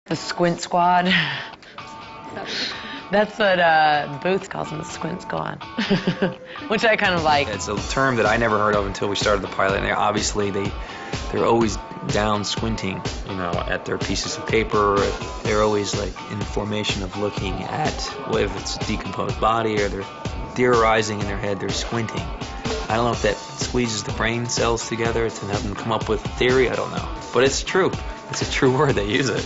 The Squint Squad. That's what Booth calls them, the Squint Squad, which I kind of like. It's a term that I never heard of until we started the pilot. And obviously, they're always down squinting, you know, at their pieces of paper. They're always like in formation of looking at whether it's a decomposed body or they're theorizing in their head. They're squinting. I don't know if that squeezes the brain cells together to have them come up with theory. I don't know, but it's true. It's a true word. They use it.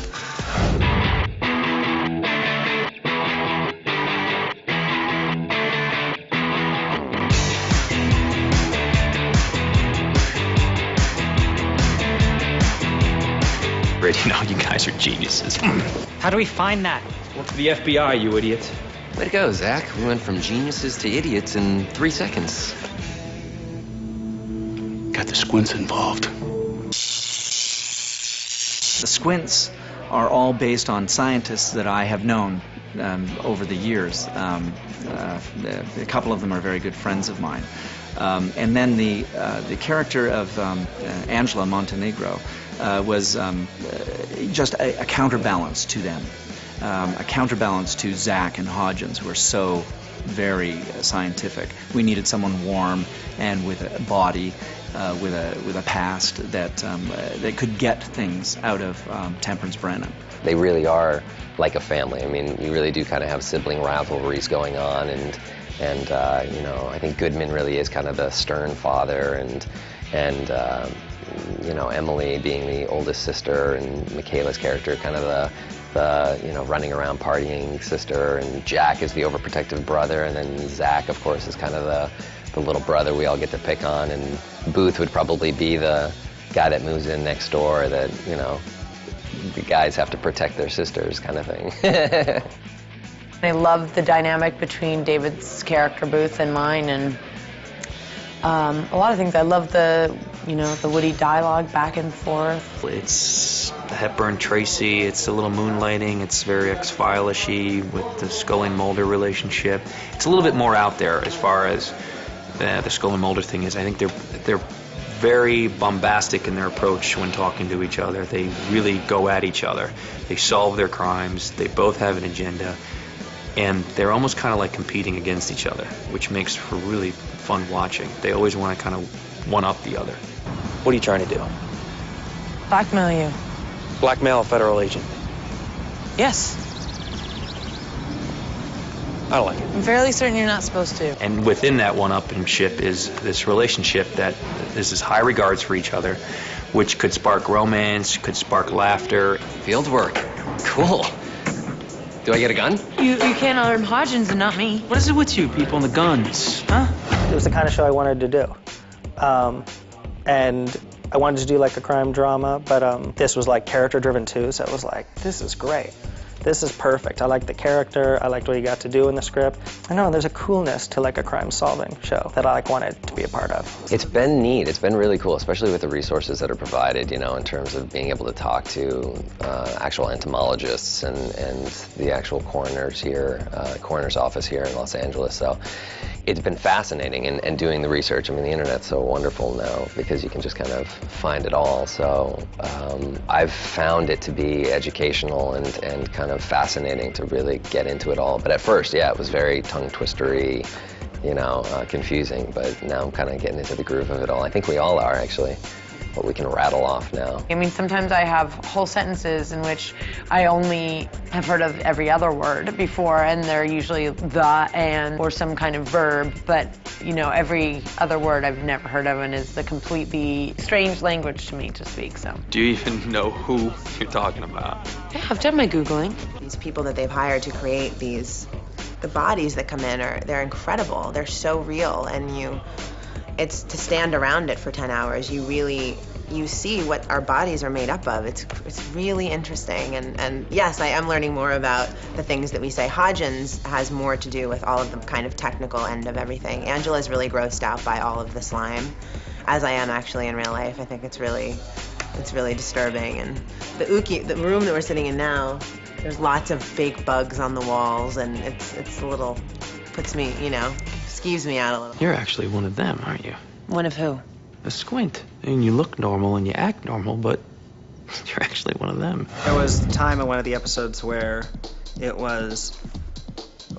You know, you guys are geniuses. How do we find that? Work for the FBI, you idiot. Way to go, Zach. We went from geniuses to idiots in 3 seconds. Got the Squints involved. The Squints are all based on scientists that I have known over the years. A couple of them are very good friends of mine. And then the character of Angela Montenegro was just a counterbalance to them, a counterbalance to Zach and Hodgins, who are so very scientific. We needed someone warm and with a body, with a past that could get things out of Temperance Brennan. They really are like a family. I mean, you really do kind of have sibling rivalries going on, and you know, I think Goodman really is kind of the stern father, and you know, Emily being the oldest sister, and Michaela's character kind of the you know, running around partying sister, and Jack is the overprotective brother, and then Zach, of course, is kind of the little brother we all get to pick on, and Booth would probably be the guy that moves in next door that, you know, the guys have to protect their sisters kind of thing. I love the dynamic between David's character Booth and mine, and a lot of things. I love the, you know, the witty dialogue back and forth. It's Hepburn Tracy. It's a little moonlighting. It's very X-File-ishy with the Scully and Mulder relationship. It's a little bit more out there as far as the Scully and Mulder thing is. I think they're very bombastic in their approach when talking to each other. They really go at each other. They solve their crimes. They both have an agenda. And they're almost kind of like competing against each other, which makes for really fun watching. They always want to kind of one-up the other. What are you trying to do? Blackmail you. Blackmail a federal agent? Yes. I don't like it. I'm fairly certain you're not supposed to. And within that one-upmanship is this relationship that is this high regards for each other, which could spark romance, could spark laughter. Field work. Cool. Do I get a gun? You can't arm Hodgins and not me. What is it with you people and the guns, huh? It was the kind of show I wanted to do. And I wanted to do like a crime drama, but this was like character-driven too, so it was like, this is great. This is perfect. I liked the character. I liked what he got to do in the script. I know there's a coolness to like a crime-solving show that I like wanted to be a part of. It's been neat. It's been really cool, especially with the resources that are provided, you know, in terms of being able to talk to actual entomologists and the actual coroners here, coroner's office here in Los Angeles. So it's been fascinating, and doing the research. I mean, the internet's so wonderful now because you can just kind of find it all. So I've found it to be educational and kind of fascinating to really get into it all. But at first, yeah, it was very tongue-twistery, you know, confusing. But now I'm kind of getting into the groove of it all. I think we all are, actually. What we can rattle off now. I mean, sometimes I have whole sentences in which I only have heard of every other word before, and they're usually the, and, or some kind of verb, but, you know, every other word I've never heard of and is the completely strange language to me to speak, so. Do you even know who you're talking about? Yeah, I've done my Googling. These people that they've hired to create the bodies that come in they're incredible. They're so real, and it's to stand around it for 10 hours. You see what our bodies are made up of. It's really interesting. And yes, I am learning more about the things that we say. Hodgins has more to do with all of the kind of technical end of everything. Angela's really grossed out by all of the slime, as I am actually in real life. I think it's really disturbing. And the room that we're sitting in now, there's lots of fake bugs on the walls, and it's a little, puts me, you know, skeeves me out a little. You're actually one of them, aren't you? One of who? A squint. I mean, you look normal and you act normal, but You're actually one of them. There was a time in one of the episodes where it was,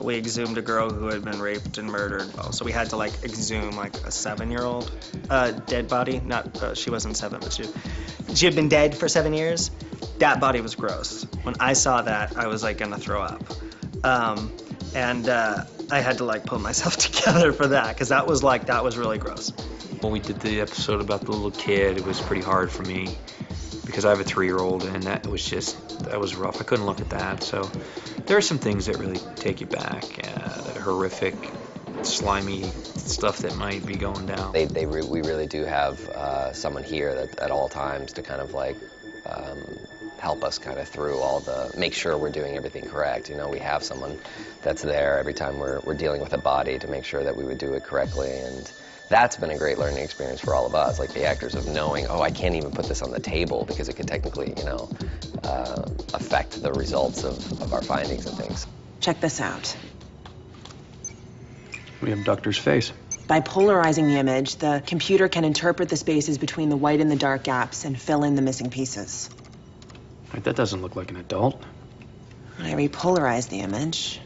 we exhumed a girl who had been raped and murdered. So we had to like exhume like a 7-year-old dead body. Not, she wasn't 7, but she had been dead for 7 years. That body was gross. When I saw that, I was like gonna throw up. I had to like pull myself together for that, because that was really gross. When we did the episode about the little kid, it was pretty hard for me because I have a 3-year-old, and that was rough. I couldn't look at that. So there are some things that really take you back, that horrific, slimy stuff that might be going down. We really do have someone here that at all times to kind of like help us kind of through all the, make sure we're doing everything correct. You know, we have someone that's there every time we're dealing with a body to make sure that we would do it correctly, and that's been a great learning experience for all of us, like the actors, of knowing, oh, I can't even put this on the table because it could technically, you know, affect the results of our findings and things. Check this out. We have Doctor's face. By polarizing the image, the computer can interpret the spaces between the white and the dark gaps and fill in the missing pieces. Right, that doesn't look like an adult. When I repolarize the image,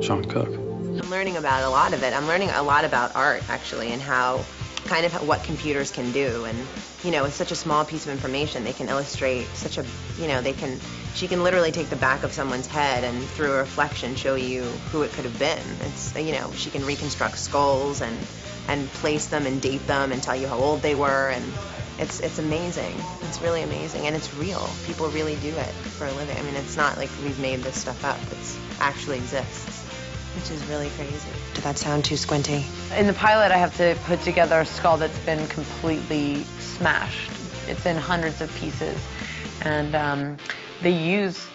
Sean Cook. I'm learning about a lot of it. I'm learning a lot about art, actually, and how, kind of what computers can do. And, you know, with such a small piece of information, they can illustrate such a, you know, she can literally take the back of someone's head and through a reflection show you who it could have been. It's, you know, she can reconstruct skulls and place them and date them and tell you how old they were, and it's amazing. It's really amazing, and it's real. People really do it for a living. I mean, it's not like we've made this stuff up. It actually exists, which is really crazy. did that sound too squinty? In the pilot, I have to put together a skull that's been completely smashed. It's in hundreds of pieces, and they use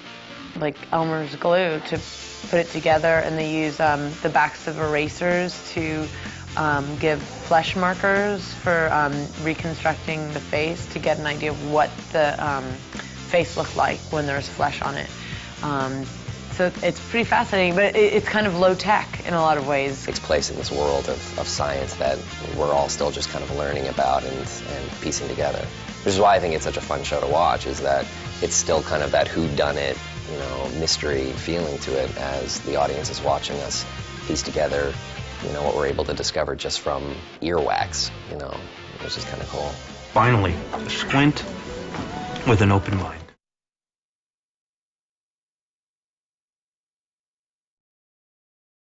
like Elmer's glue to put it together, and they use the backs of erasers to give flesh markers for reconstructing the face to get an idea of what the face looked like when there's flesh on it. So it's pretty fascinating, but it's kind of low-tech in a lot of ways. It takes place in this world of science that we're all still just kind of learning about and piecing together. Which is why I think it's such a fun show to watch, is that it's still kind of that whodunit, you know, mystery feeling to it as the audience is watching us piece together, you know, what we're able to discover just from earwax, you know, which is kind of cool. Finally, a squint with an open mind.